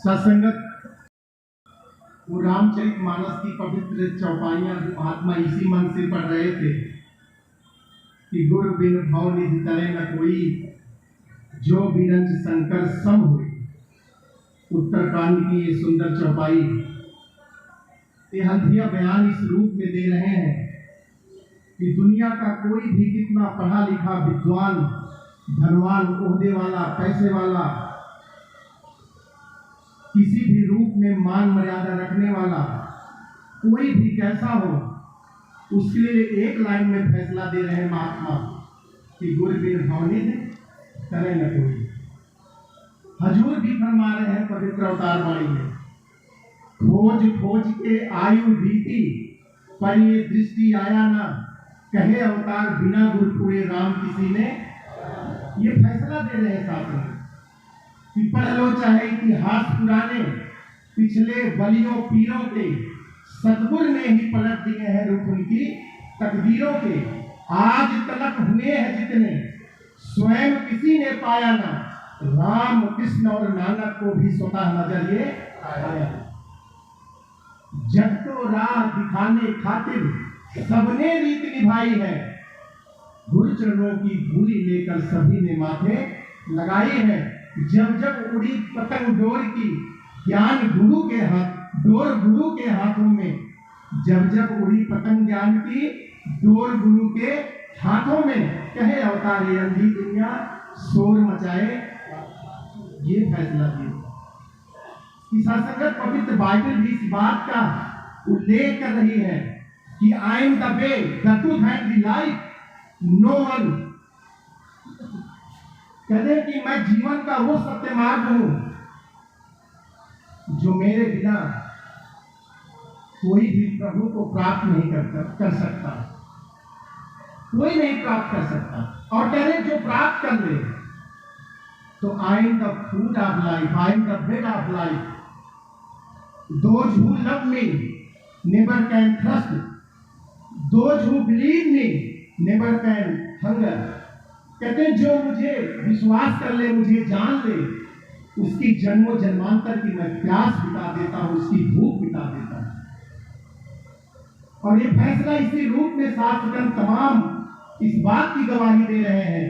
सत्संगत वो रामचरितमानस की पवित्र चौपाइयां महात्मा इसी मन से पढ़ रहे थे कि गुरु बिन भव निधि तरे न कोई, जो बिरंज शंकर सम हुए। उत्तरकांड की ये सुंदर चौपाई ये हल्दिया बयान इस रूप में दे रहे हैं कि दुनिया का कोई भी कितना पढ़ा लिखा विद्वान, धनवान, ओहदे वाला, पैसे वाला, किसी भी रूप में मान मर्यादा रखने वाला, कोई भी कैसा हो, उसके लिए एक लाइन में फैसला दे रहे हैं महात्मा कि गुरु बिन भव निधि तरे न कोई। हजूर भी फरमा रहे हैं पवित्र अवतार वाणी में, खोज खोज के आयु बीती, पर ये दृष्टि आया ना, कहे अवतार बिना गुरु हुए राम किसी ने। ये फैसला दे रहे हैं शास्त्र कि पढ़ लो चाहे इतिहास पुराने, पिछले बलियों पीरों के, सतगुरु ने ही पलट दिए हैं रुख उनकी तकदीरों के। आज तलक हुए हैं जितने, स्वयं किसी ने पाया ना, राम कृष्ण और नानक को भी स्वतः नजर ये आया। जग को राह दिखाने खातिर सबने रीत निभाई है, गुरु चरणों की धूली लेकर सभी ने माथे लगाई है। जब जब उड़ी पतंग डोर की, ज्ञान गुरु के हाथ, डोर गुरु के हाथों में। जब जब उड़ी पतंग ज्ञान की, डोर गुरु के हाथों में, कहे अवतार ये अंधी दुनिया शोर मचाए। ये फैसला दिया। संगत पवित्र बाइबल भी इस बात का उल्लेख कर रही है कि I am the way, the truth and the life, no one. कहते कि मैं जीवन का वो सत्य मार्ग हूं जो मेरे बिना कोई भी प्रभु को प्राप्त नहीं कर सकता, कोई नहीं प्राप्त कर सकता। और कह रहे जो प्राप्त कर ले तो आई am the food of life, I am the bread of life. Those who love me never can thirst, those who believe me never can hunger। कहते हैं जो मुझे विश्वास कर ले, मुझे जान ले, उसकी जन्मों जन्मांतर की मैं प्यास बिता देता हूं, उसकी भूख बिता देता हूं। और ये फैसला इसी रूप में शास्त्रगण तमाम इस बात की गवाही दे रहे हैं।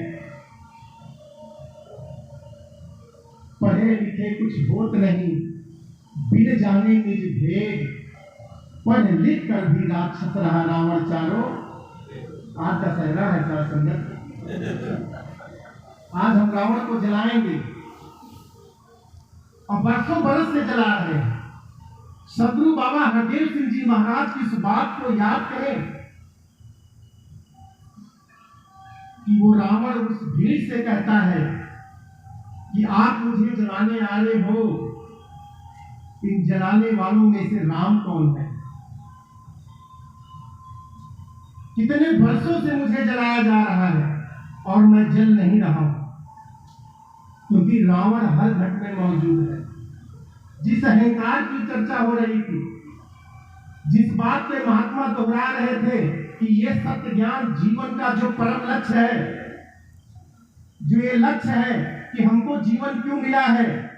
पढ़े लिखे कुछ होत नहीं, बिन जाने निज भेद, पढ़ लिख कर भी राक्षस रहा रावण चारों। आज दशहरा है सारा संगत, आज हम रावण को जलाएंगे और बरसों बरस से जला रहे हैं। सदगुरु बाबा हरदेव सिंह जी महाराज की इस बात को याद करें कि वो रावण उस भीड़ से कहता है कि आप मुझे जलाने आ रहे हो, इन जलाने वालों में से राम कौन है? कितने वर्षों से मुझे जलाया जा रहा है और मैं जल नहीं रहा हूं, क्योंकि रावण हर घट में मौजूद है। जिस अहंकार की चर्चा हो रही थी, जिस बात पे महात्मा दोहरा रहे थे कि ये सत्य ज्ञान जीवन का जो परम लक्ष्य है, जो ये लक्ष्य है कि हमको जीवन क्यों मिला है,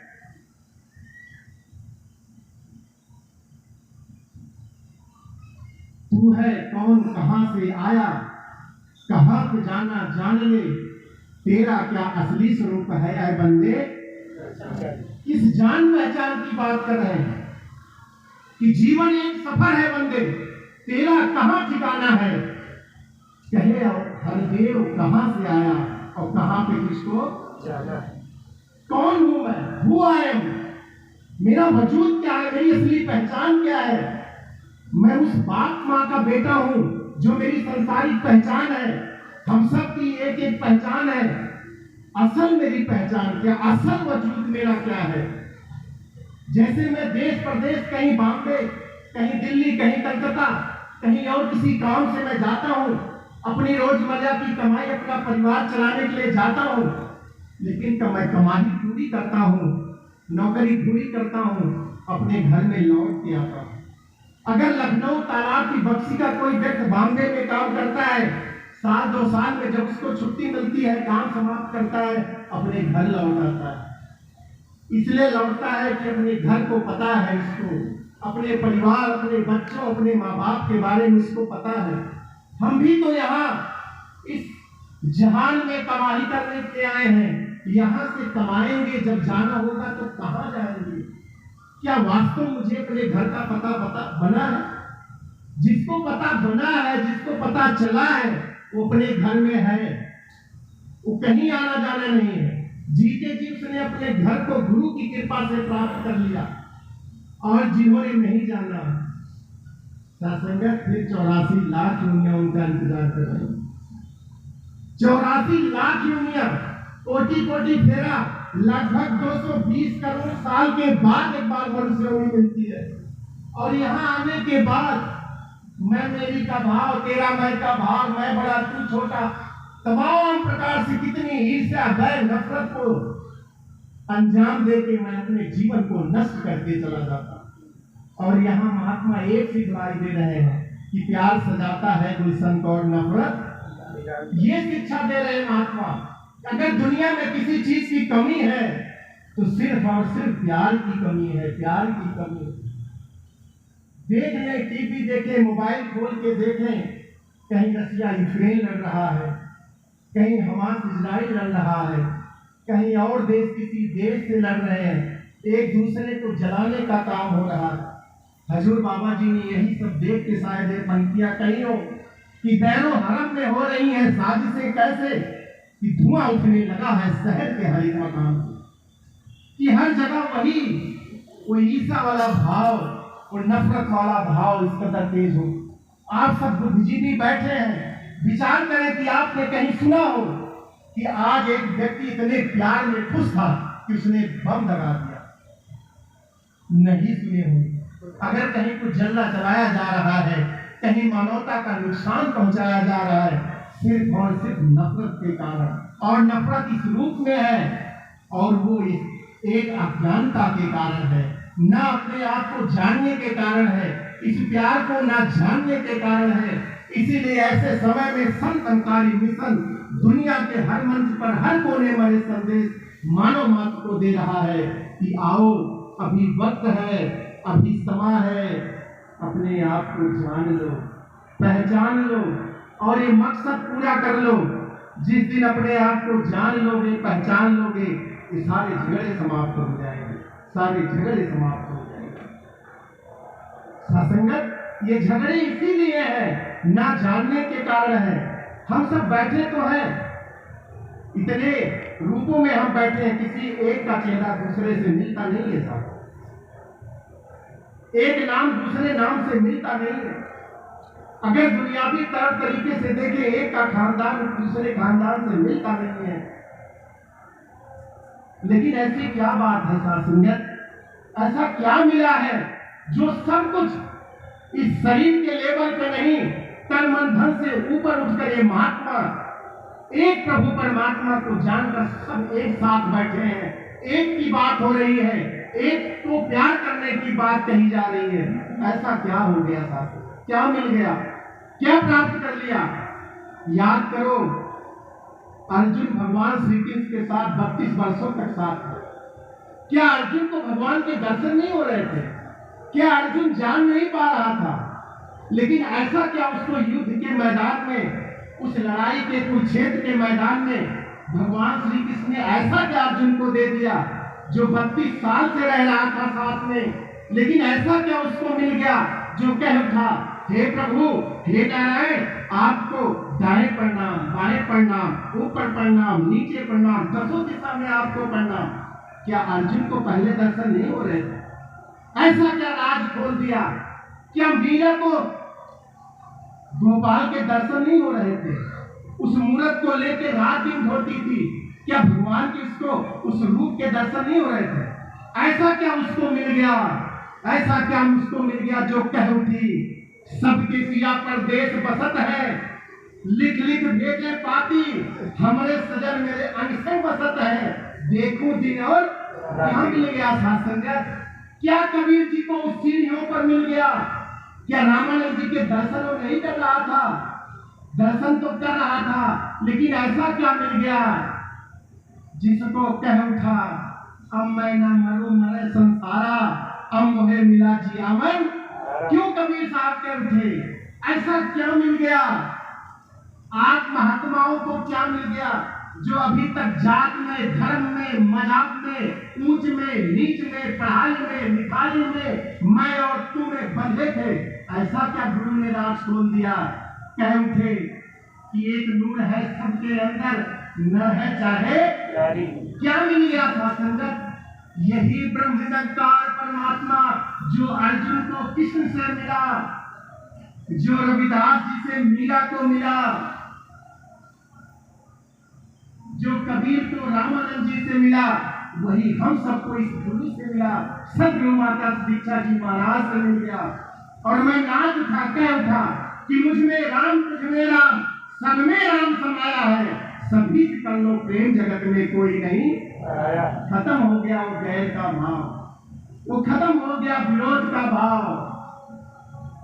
तू है कौन, कहां से आया, कहां पे जाना जान ले, तेरा क्या असली स्वरूप है ऐ बंदे। इस जान पहचान की बात कर रहे हैं कि जीवन एक सफर है बंदे, तेरा कहां ठिकाना है। कहे हरदेव कहां से आया और कहां पे किसको जाना है। कौन हूं मैं, हु आई एम, मेरा वजूद क्या है, मेरी असली पहचान क्या है। मैं उस बाप माँ का बेटा हूं जो मेरी संसारिक पहचान है। हम सब की एक एक पहचान है। असल मेरी पहचान क्या, असल वजूद मेरा क्या है। जैसे मैं देश प्रदेश, कहीं बॉम्बे, कहीं दिल्ली, कहीं कलकत्ता, कहीं और किसी काम से मैं जाता हूं, अपनी रोजमर्रा की कमाई, अपना परिवार चलाने के लिए जाता हूं, लेकिन मैं कमाई पूरी करता हूं, नौकरी पूरी करता हूं, अपने घर में लौट के आता हूं। अगर लखनऊ तालाब की बक्सी का कोई व्यक्ति बॉम्बे में काम करता है, साल 2 साल में जब उसको छुट्टी मिलती है, काम समाप्त करता है, अपने घर लौट आता है। इसलिए लौटता है कि अपने घर को पता है इसको, अपने परिवार, अपने बच्चों, अपने माँ बाप के बारे में इसको पता है। हम भी तो यहाँ इस जहान में कमाई करने के आए हैं, यहाँ से कमाएंगे, जब जाना होगा तो कहाँ जाएंगे? क्या वास्तव मुझे अपने घर का पता बना है? जिसको पता बना है, जिसको पता चला है, वो अपने घर में है, वो कहीं आना जाना नहीं है। जीते जी उसने अपने घर को गुरु की कृपा से प्राप्त कर लिया। और जिन्होंने नहीं जाना, संगत फिर 84 लाख योनियां उनका इंतजार कर रही। 84 लाख योनियां, कोटि कोटि फेरा, लगभग 220 करोड़ साल के बाद एक बार मनुष्य योनि मिलती है। और यहाँ आने के बाद मैं मेरी का भाव, तेरा मैं का भाव, मैं बड़ा तू छोटा, तमाम प्रकार से कितनी ईर्ष्या, भय, नफरत को अंजाम देके मैं अपने जीवन को नष्ट करके चला जाता। और यहाँ महात्मा एक सिखलाई दे रहे हैं कि प्यार सजाता है गुलशन और नफरत, ये शिक्षा दे रहे हैं महात्मा। अगर दुनिया में किसी चीज की कमी है तो सिर्फ और सिर्फ प्यार की कमी है, प्यार की कमी। देख लें, टीवी देखें, मोबाइल खोल के देखें, कहीं रसिया यूक्रेन लड़ रहा है, कहीं हमास इजराइल लड़ रहा है, कहीं और देश किसी देश से लड़ रहे हैं, एक दूसरे को जलाने का काम हो रहा है। हजूर बाबा जी ने यही सब देख के शायद ये पंक्तियां कही हो कि दैरो हरम में हो रही है साजिशें कैसे, कि धुआं उठने लगा है शहर के हर एक मकान कि हर जगह वही वो ईर्ष्या वाला भाव और नफरत वाला भाव इस कदर तेज हो। आप सब बुद्धिजीवी बैठे हैं, विचार करें कि आपने कहीं सुना हो कि आज एक व्यक्ति इतने प्यार में खुश था कि उसने बम लगा दिया? नहीं सुने होंगे। अगर कहीं कुछ जलना चलाया जा रहा है, कहीं मानवता का नुकसान पहुंचाया जा रहा है, सिर्फ और सिर्फ नफरत के कारण, और नफरत इस रूप में है, और वो एक अज्ञानता के कारण है, ना अपने आप को जानने के कारण है, इस प्यार को ना जानने के कारण है। इसीलिए ऐसे समय में संतकारी मिशन दुनिया के हर मंच पर, हर कोने में संदेश मानव मात्र को दे रहा है कि आओ, अभी वक्त है, अभी समय है, अपने आप को जान लो, पहचान लो और ये मकसद पूरा कर लो। जिस दिन अपने आप को जान लोगे, पहचान लोगे, ये सारे झगड़े समाप्त हो जाएंगे, सारे झगड़े समाप्त हो जाएंगे। सत्संगत, ये झगड़े इसीलिए है, ना जानने के कारण है। हम सब बैठे तो हैं, इतने रूपों में हम बैठे हैं, किसी एक का चेहरा दूसरे से मिलता नहीं है साहब, एक नाम दूसरे नाम से मिलता नहीं है। अगर दुनियावी तरीके से देखें, एक का खानदान दूसरे खानदान से मिलता नहीं है। लेकिन ऐसी क्या बात है सासंगत, ऐसा क्या मिला है जो सब कुछ इस शरीर के लेवल पे नहीं, तन मन धन से ऊपर उठकर ये महात्मा एक प्रभु परमात्मा को जानकर सब एक साथ बैठे हैं, एक की बात हो रही है, एक को प्यार करने की बात कही जा रही है। ऐसा क्या हो गया साथ, क्या मिल गया, क्या प्राप्त कर लिया? याद करो, अर्जुन भगवान श्री कृष्ण के साथ 32 वर्षों तक साथ थे। क्या अर्जुन को भगवान के दर्शन नहीं हो रहे थे? क्या अर्जुन जान नहीं पा रहा था? लेकिन ऐसा क्या उसको युद्ध के मैदान में, उस लड़ाई के कुरुक्षेत्र के मैदान में भगवान श्री कृष्ण ने ऐसा क्या अर्जुन को दे दिया जो 32 साल से रह रहा था साथ में? लेकिन ऐसा क्या उसको मिल गया जो कह उठा, हे प्रभु, हे नारायण, आपको दाएं प्रणाम, बाएं प्रणाम, ऊपर प्रणाम, नीचे प्रणाम, दसों दिशा में आपको प्रणाम। क्या अर्जुन को पहले दर्शन नहीं हो रहे थे? ऐसा क्या राज खोल दिया? क्या मीरा को गोपाल के दर्शन नहीं हो रहे थे? उस मूर्त को लेकर रात दिन ढोती थी, क्या भगवान की उसको उस रूप के दर्शन नहीं हो रहे थे? ऐसा क्या उसको मिल गया, ऐसा क्या उसको मिल गया जो कह उठी, सबके सिया पर देश बसत है, लिख लिख भेजे पाती, हमारे सजन मेरे अंग से बसत है, देखो दिन और क्या मिल गया सासंगत? क्या कबीर जी को उस सीढ़ियों पर मिल गया? क्या रामानंद जी के दर्शन वो नहीं कर रहा था? दर्शन तो कर रहा था, लेकिन ऐसा क्या मिल गया जिसको कह उठा, अब मैं न मरूं मरे संसारा, अब मुझे मिला जियावन। क्यों कबीर साहब के उठे? ऐसा क्या मिल गया? आज महात्माओं को क्या मिल गया जो अभी तक जात में, धर्म में, मजहब में, ऊंच में, नीच में, पढ़ाई में, लिखाई में, मैं और तू में बंधे थे? ऐसा क्या गुरु ने राज खोल दिया? कह उठे कि एक नूर है सबके अंदर, न है चाहे क्या मिल गया था संगत? यही ब्रह्म निरंकार परमात्मा जो अर्जुन को कृष्ण से मिला, जो रविदास जी से मीरा को मिला, जो कबीर को रामानंद जी से मिला, वही हम सबको इस गुरु से मिला। सदगुरु माता दीक्षा जी महाराज से मिल गया। और मैं नाच उठा, कह उठा कि मुझ में राम, तुझ में राम, सब में राम समाया है। सभी से कर लो प्रेम, जगत में कोई नहीं आया। खत्म हो गया वो गैर का भाव, वो खत्म हो गया विरोध का भाव,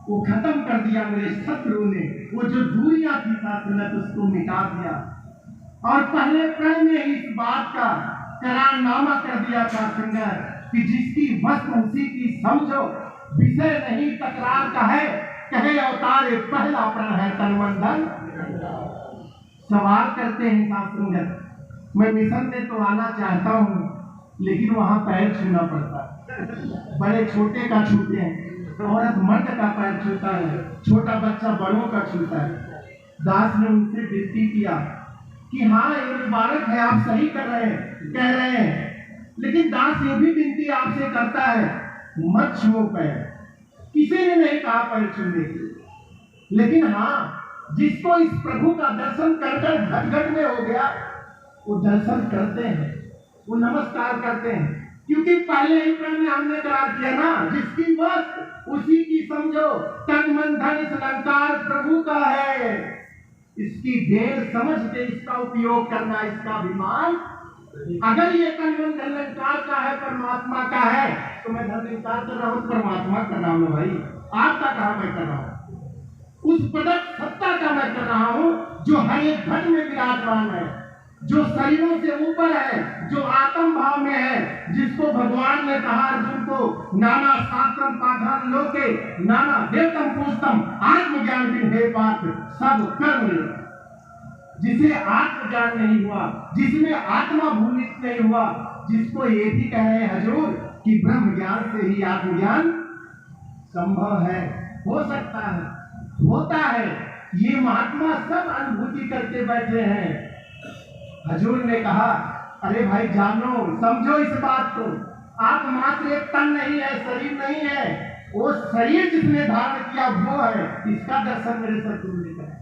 वो खत्म कर दिया मेरे शत्रु ने। वो जो दूरियां थी साथ उसको मिटा दिया। और पहले प्रण में ही इस बात का करारनामा कर दिया था संगत कि जिसकी वस्तु उसी की समझो, विषय नहीं तकरार का है, कहे अवतार पहला प्रण है तन मन धन। सवाल करते हैं साथ संगत, मैं मिशन में तो आना चाहता हूँ लेकिन वहां पैर छूना पड़ता है। बड़े छोटे का छूते हैं, औरत मर्द का पैर छूता है, छोटा बच्चा बड़ों का छूता है। दास ने उनसे विनती किया कि हाँ ये मुबारक है, आप सही कर रहे हैं, कह रहे हैं, लेकिन दास ये भी विनती आपसे करता है मत छुओ पैर। किसी ने नहीं कहा पैर छूने के, लेकिन हाँ जिसको इस प्रभु का दर्शन कर कर घट में हो गया, वो दर्शन करते हैं, वो नमस्कार करते हैं, क्योंकि पहले ही प्रण में हमने करार किया ना, जिसकी वस्तु उसी की समझो, तन मन धन इस अलंकार प्रभु का है। इसकी देर समझ के इसका उपयोग करना, इसका अभिमान। अगर ये तन मन धन अलंकार का है, परमात्मा का है, तो मैं धन अलंकार कर रहा हूँ, परमात्मा कर रहा हूँ भाई। आपका कहा मैं कर रहा हूँ, उस प्रदत्त सत्ता का मैं कर रहा हूँ जो हर एक घट में विराजमान है, जो शरीरों से ऊपर है, जो आत्म भाव में है, जिसको भगवान ने कहा अर्जुन को नाना शास्त्रम पाठन लोके नाना देवतम पुस्तम आत्मज्ञान बिन हे पाठ सब कर्म। जिसे आत्मज्ञान नहीं हुआ, जिसमें आत्मा भूमित नहीं हुआ, जिसको ये भी कह रहे हैं हजूर कि ब्रह्म ज्ञान से ही आत्मज्ञान संभव है, हो सकता है, होता है। ये महात्मा सब अनुभूति करके बैठे हैं। हजूर ने कहा अरे भाई जानो, समझो इस बात को, आप मात्र एक तन नहीं है, शरीर नहीं है, वो शरीर जिसने धारण किया वो है। इसका दर्शन मेरे सतगुरु ने कहा।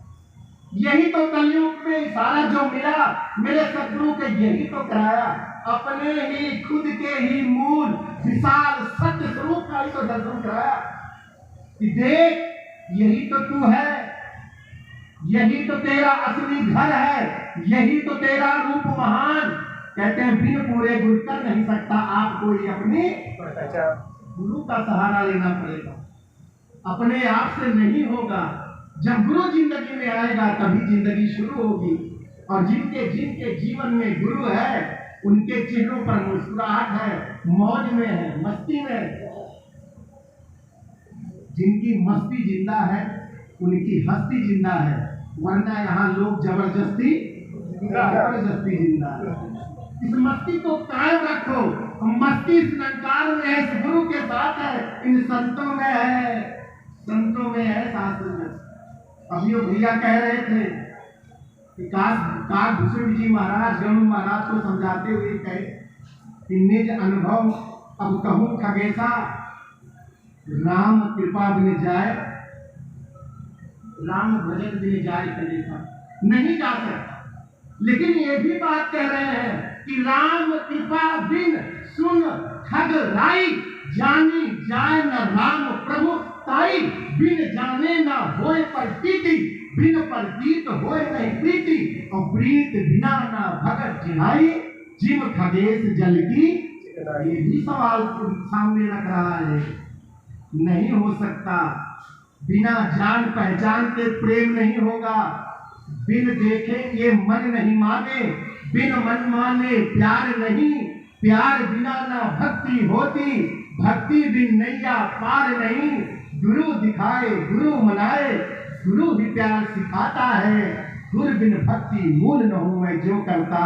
यही तो कलयुग में सारा जो मिला मेरे सतगुरु के, यही तो कराया। अपने ही खुद के ही मूल विशाल सत्य स्वरूप का ही तो दर्शन कराया कि देख यही तो तू है, यही तो तेरा असली घर है, यही तो तेरा रूप महान। कहते हैं बिन पूरे गुरु कर नहीं सकता आपको ये अपनी गुरु का सहारा लेना पड़ेगा, अपने आप से नहीं होगा। जब गुरु जिंदगी में आएगा तभी जिंदगी शुरू होगी। और जिनके जिनके जीवन में गुरु है उनके चेहरों पर मुस्कुराहट है, मौज में है, मस्ती में है। जिनकी मस्ती जिंदा है उनकी हस्ती जिंदा है, वरना यहाँ लोग जबरदस्ती जिंदा है। इस मस्ती को कायम रखो। मस्ती इस निरंकार में है, इस गुरु के साथ है, इन संतों में है, संतों में है, शास्त्र में। अभी वो भैया कह रहे थे कि काश भूषण जी महाराज गणु महाराज को समझाते हुए कहे कि निज अनुभव अब कहूँ खगेशा, राम कृपा बिन जाए, राम भजन बिन जाए कलेसा। नहीं जा सकता, लेकिन ये भी बात कह रहे हैं कि राम कृपा बिन सुन खग राई, जानी जाए न राम प्रभु ताई, बिन जाने न होए प्रतीति, बिन प्रतीत होए नहीं प्रीति, और प्रीत बिना न भगत चिन्हाई, जिम खगेश जल की। ये भी सवाल सामने रख रहा है। नहीं हो सकता, बिना जान पहचान के प्रेम नहीं होगा, बिन देखे ये मन नहीं माने, बिन मन माने प्यार नहीं, प्यार बिना ना भक्ति होती, भक्ति बिन नैया पार नहीं। गुरु दिखाए गुरु मनाए, गुरु भी प्यार सिखाता है। गुरु बिन भक्ति मूल न हूं मैं जो करता।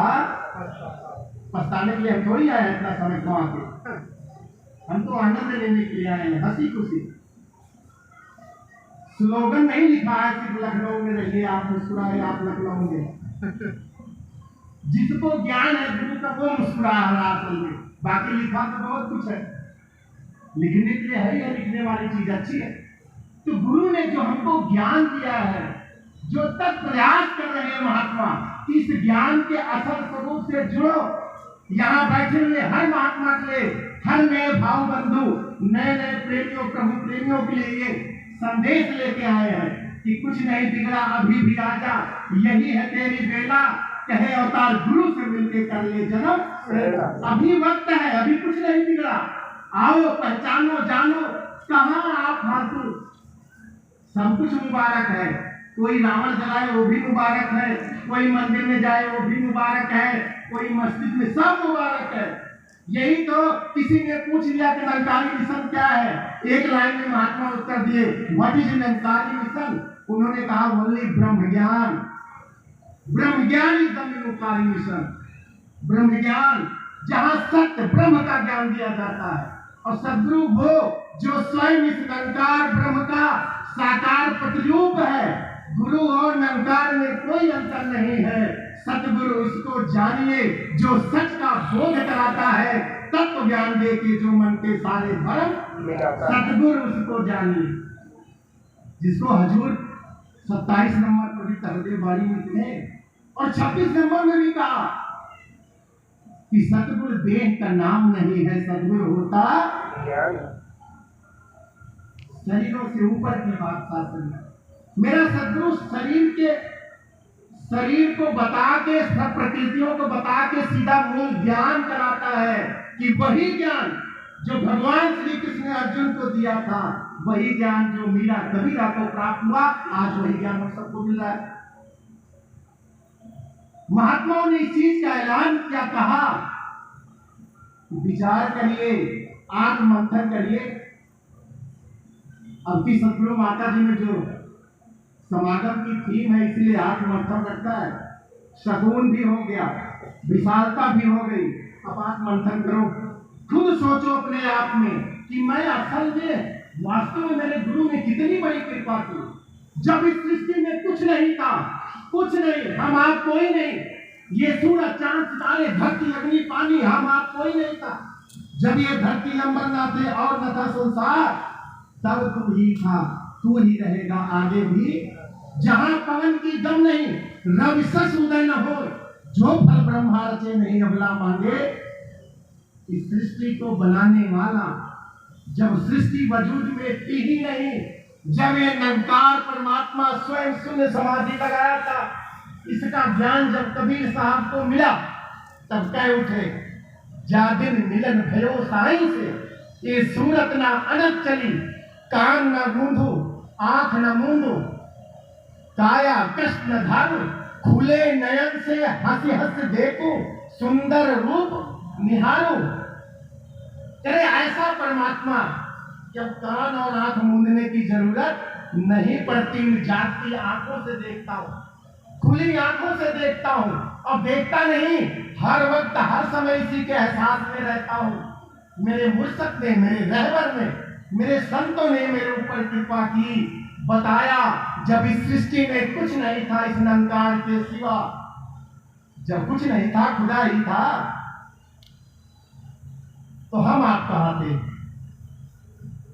पछताने के लिए हम थोड़ी आए हैं इतना समय कमा के, हम तो आनंद लेने के लिए आए हैं, हंसी खुशी। स्लोगन नहीं लिखा है सिर्फ लखनऊ में रहिए आप मुस्कुराए आप लखनऊ में। जिसको ज्ञान है गुरु का वो मुस्कुरा रहा असल में, बाकी लिखा तो बहुत कुछ है, लिखने के लिए है या लिखने वाली चीज अच्छी है। तो गुरु ने जो हमको ज्ञान दिया है, जो तक प्रयास कर रहे हैं महात्मा, इस ज्ञान के असल स्वरूप से जुड़ो। यहाँ बैठे हुए हर महात्मा के लिए, हर नए भाव बंधु, नए नए प्रेमियों प्रभु प्रेमियों के लिए ये संदेश लेके आए हैं कि कुछ नहीं बिगड़ा अभी भी आजा, यही है तेरी बेला, कहे अवतार गुरु से मिलके कर ले जन्म। अभी वक्त है, अभी कुछ नहीं बिगड़ा, आओ पहचानो जानो कहाँ आप फालतू। सब कुछ मुबारक है, कोई रावण जलाए वो भी मुबारक है, कोई मंदिर में जाए वो भी मुबारक है, कोई मस्जिद में, सब मुबारक है। यही तो किसी ने पूछ लिया कि निरंकारी मिशन क्या है, एक लाइन में महात्मा उत्तर दिए, व्हाट इज निरंकारी मिशन। उन्होंने कहा ओनली ब्रह्म ज्ञान, ब्रह्म ज्ञान इज द निरंकारी मिशन। ब्रह्म ज्ञान जहां सत्य ब्रह्म का ज्ञान दिया जाता है, और सद्गुरु वो जो स्वयं इस निरंकार ब्रह्म का साकार प्रतिरूप है। गुरु और निरंकार में कोई अंतर नहीं है। सतगुरु उसको जानिए जो सच का बोध कराता है, तत्व ज्ञान दे के जो मन के सारे भ्रम मिटाता है। सतगुरु उसको जानिए, जिसको हजूर 27 नंबर पर भी तहदे बारी में थे और 26 नंबर में भी कहा कि सतगुरु देह का नाम नहीं है, सतगुरु होता शरीरों से ऊपर की बात शास्त्र में। मेरा सतगुरु शरीर को बता के, सब प्रकृतियों को बता के सीधा मूल ज्ञान कराता है कि वही ज्ञान जो भगवान श्री कृष्ण ने अर्जुन को दिया था, वही ज्ञान जो मीरा कबीरा को प्राप्त हुआ, आज वही ज्ञान हम सबको मिल रहा है। महात्माओं ने इस चीज का ऐलान क्या कहा, विचार करिए, आत्म मंथन करिए। अब की सतगुरु माता जी में जो समागम की थीम है, इसलिए आत्म मंथन रखता है। शगुन भी हो गया, विशालता भी हो गई। अब आत्म मंथन करो, खुद सोचो अपने आप में कि मैं असल में वास्तव में मेरे गुरु ने कितनी बड़ी कृपा की। जब इस सृष्टि में कुछ नहीं था, कुछ नहीं, हम आप कोई नहीं, ये सूरज चांद सितारे धरती अग्नि पानी, हम आप कोई नहीं था। जब ये धरती नंबर ना थे और न था संसार, तब तू ही था, तू ही रहेगा आगे भी। जहां पवन की दम नहीं, रवि सस उदय न हो, जो फल ब्रह्मा रचे नहीं अबला मांगे। इस सृष्टि को बनाने वाला जब सृष्टि वजूद में थी ही नहीं, जब ये निरंकार परमात्मा स्वयं शून्य समाधि लगाया था, इसका ज्ञान जब कबीर साहब को मिला, तब कह उठे जा दिन मिलन भयो साईं से, ये सूरत ना अनंत चली, कान न गूंधो आंख न मूंदो, काया कष्ट न धारू, खुले नयन से हंस हंस देखो, सुंदर रूप निहारो। अरे ऐसा परमात्मा जब कान और आंख मूंदने की जरूरत नहीं पड़ती, जागती आंखों से देखता हूँ, खुली आंखों से देखता हूँ, और देखता नहीं, हर वक्त हर समय इसी के एहसास में रहता हूँ। मेरे मुर्शद ने, मेरे रहबर ने, मेरे संतों ने मेरे ऊपर कृपा की, बताया जब इस सृष्टि में कुछ नहीं था इस निरंकार के सिवा, जब कुछ नहीं था खुदा ही था, तो हम आप कहाँ थे।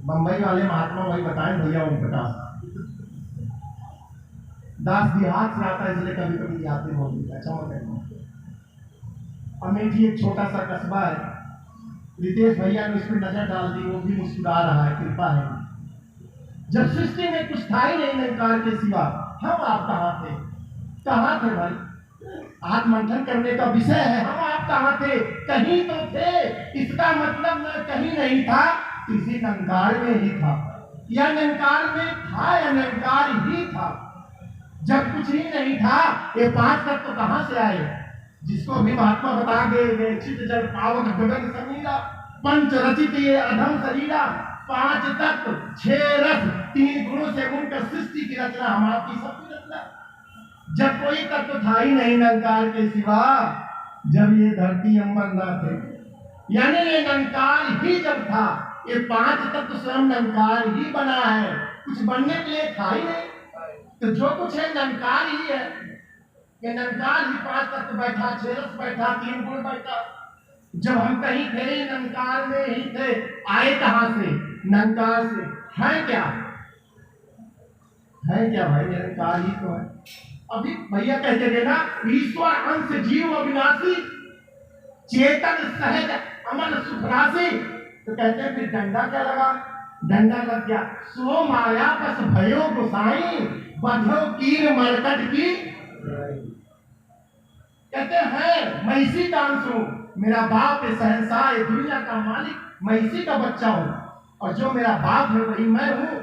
बंबई वाले महात्मा भाई बताएं भैया ओम प्रकाश दास बिहार से आता है, इसलिए कभी कभी आते मौजूद है। अमेठी एक छोटा सा कस्बा है, रितेश भैया ने उस पर नजर डाल दी, वो भी मुस्कुरा रहा है, कृपा है। जब सृष्टि में कुछ था ही नहीं निरंकार के सिवा, हम आप कहाँ थे, कहाँ थे भाई। आत्ममंथन करने का विषय है, हम आप कहाँ थे, कहीं तो थे। इसका मतलब न कहीं नहीं था, किसी निरंकार में ही था, या निरंकार में था, या निरंकार ही था। जब कुछ ही नहीं था, ये 5 तत्व कहाँ से आए, जिसको भी महात्मा बता गए चित जल पावक गगन समीरा, पंच रचित ये अधम शरीरा, पांच तत्व छह रस तीन गुणों से उनका सृष्टि की रचना हमारी सबकी रचना। जब कोई तत्व था ही नहीं निरंकार के सिवा, जब ये धरती अंबर ना थे, यानी ये निरंकार ही जब था, ये पांच तत्व स्वयं निरंकार ही बना है, कुछ बनने के लिए था ही नहीं। तो जो कुछ है निरंकार ही है, ये निरंकार ही पांच तत्व बैठा, छह रस बैठा, तीन गुण बैठा। जब हम कहीं थे निरंकार में ही थे, आए कहां से? निरंकार से। है क्या? है क्या भाई? निरंकार ही तो है। अभी भैया कहते थे ना, ईश्वर अंश जीव अविनाशी, चेतन सहज अमन सुख राशि। तो कहते हैं फिर डंडा क्या लगा? डंडा लग गया, सो माया बस भयो गुसाई, बधो कीर मरकट की। कहते हैं मैं इसी का अंश हूं, मेरा बाप है शहंशाह, दुनिया का मालिक, मैं इसी का बच्चा हूं, और जो मेरा बाप है वही मैं हूं।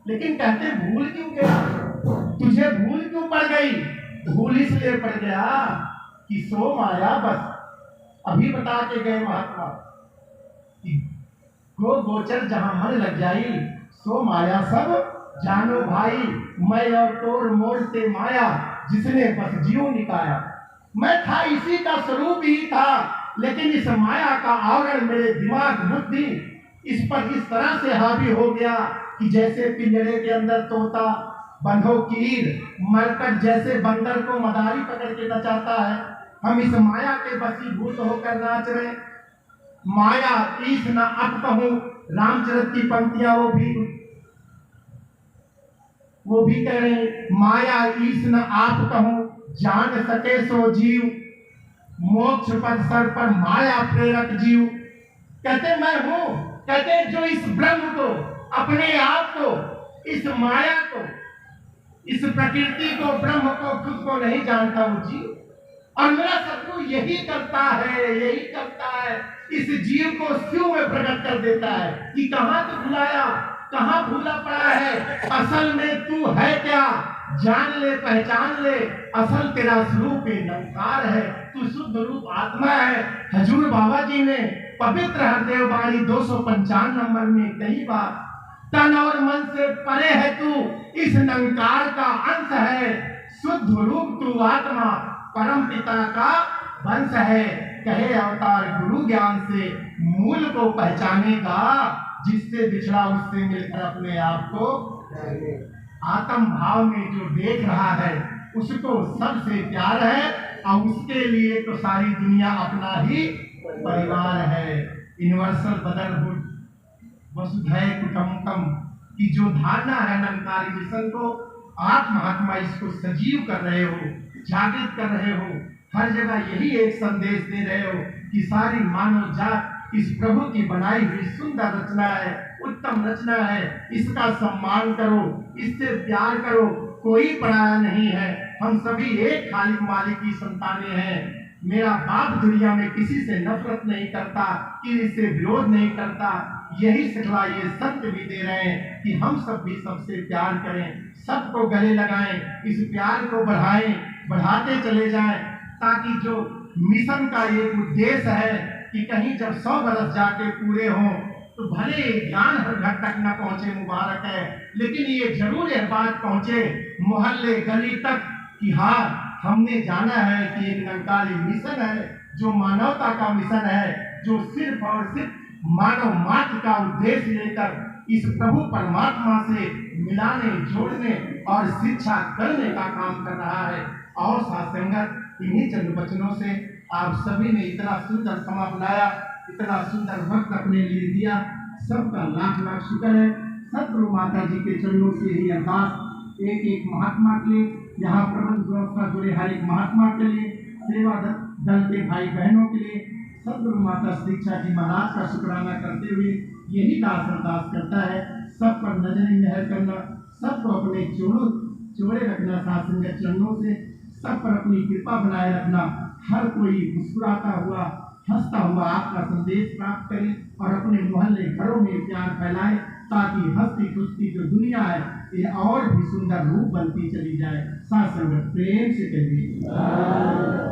लेकिन कहते भूल क्यों गया? तुझे भूल क्यों पड़ गई? भूल इसलिए पड़ गया कि सो माया बस। अभी बता के गए महात्मा कि गो गोचर जहां मन लग जाई, सो माया सब जानो भाई। मैं और तोर मोर से माया, जिसने बस जीव निकाया। मैं था इसी का स्वरूप ही था, लेकिन इस माया का आवरण मेरे दिमाग बुद्धि इस पर इस तरह से हावी हो गया कि जैसे पिंजरे के अंदर तोता, बंधो कीर, मरकट जैसे बंदर को मदारी पकड़ के नचाता है, हम इस माया के वशीभूत होकर नाच रहे। माया ईश न अब कहूं, रामचरित की पंक्तियां वो भी कह रहे हैं, माया ईश न आप कहूं, जान सके सो जीव, मोक्ष पद सर पर माया प्रेरक जीव। कहते मैं हूं, कहते जो इस ब्रह्म को, अपने आप को, इस माया को, इस प्रकृति को, ब्रह्म को, खुद को नहीं जानता वो जीव। और मेरा शत्रु यही करता है, इस जीव को शिव में प्रकट कर देता है कि कहां तो भुलाया, कहां भूला पड़ा है, असल में तू है क्या? जान ले, पहचान ले, असल तेरा स्वरूप निरंकार है, तू शुद्ध रूप आत्मा है। हजूर बाबा जी ने पवित्र हरदेव वाणी 255 नंबर में कई बार, तन और मन से परे है तू, इस निरंकार का अंश है, शुद्ध रूप तू आत्मा, परम पिता का वंश है। कहे अवतार गुरु ज्ञान से, मूल को पहचानेगा, जिससे बिछड़ा उससे मिलकर अपने आप को। आत्म भाव में जो देख रहा है उसको सबसे प्यार है, और उसके लिए तो सारी दुनिया अपना ही परिवार है। यूनिवर्सल ब्रदरहुड, वसुधैव कुटुंबकम की जो धारणा है निरंकारी मिशन को, आप महात्मा इसको सजीव कर रहे हो, जागृत कर रहे हो, हर जगह यही एक संदेश दे रहे हो कि सारी मानव जात इस प्रभु की बनाई हुई सुंदर रचना है, उत्तम रचना है, इसका सम्मान करो, इससे प्यार करो, कोई पराया नहीं है, हम सभी एक खालिक मालिक की संतानें हैं। मेरा बाप दुनिया में किसी से नफरत नहीं करता, किसी से विरोध नहीं करता। यही सिखला ये सत्य भी दे रहे हैं कि हम सब भी सबसे प्यार करें, सबको गले लगाएं, इस प्यार को बढ़ाएं, बढ़ाते चले जाएं, ताकि जो मिशन का एक उद्देश्य है कि कहीं जब 100 बरस जाके पूरे हों तो भले ज्ञान हर घर तक न पहुंचे, मुबारक है, लेकिन ये जरूर यह बात पहुंचे मोहल्ले गली तक कि हाँ, हमने जाना है कि एक निरंकारी मिशन है, जो मानवता का मिशन है, जो सिर्फ और सिर्फ मानव मात्र का उद्देश्य लेकर इस प्रभु परमात्मा से मिलाने, जोड़ने और शिक्षा करने का काम कर रहा है। और साथ संगत, इन्हीं चंद वचनों से आप सभी ने इतना सुंदर समा बनाया, इतना सुंदर वक्त अपने लिए दिया, सबका लाख लाख शुक्र है। सतगुरु माता जी के चरणों से ही अरदास, एक एक महात्मा के लिए, यहाँ प्रबंध व्यवस्था जुड़े हर एक महात्मा के लिए, सेवा दल के भाई बहनों के लिए, सतगुरु माता शिक्षा जी महाराज का शुक्राना करते हुए यही दास अरदास करता है, सब पर नजर मेहर करना, सबको अपने जोड़े रखना, साथ संगत चरणों से सब पर अपनी कृपा बनाए रखना। हर कोई मुस्कुराता हुआ, हंसता हुआ आपका संदेश प्राप्त करे और अपने मोहल्ले घरों में प्यार फैलाए, ताकि हंसती खुशती जो दुनिया है ये और भी सुंदर रूप बनती चली जाए। साथ संगत प्रेम से कहिए।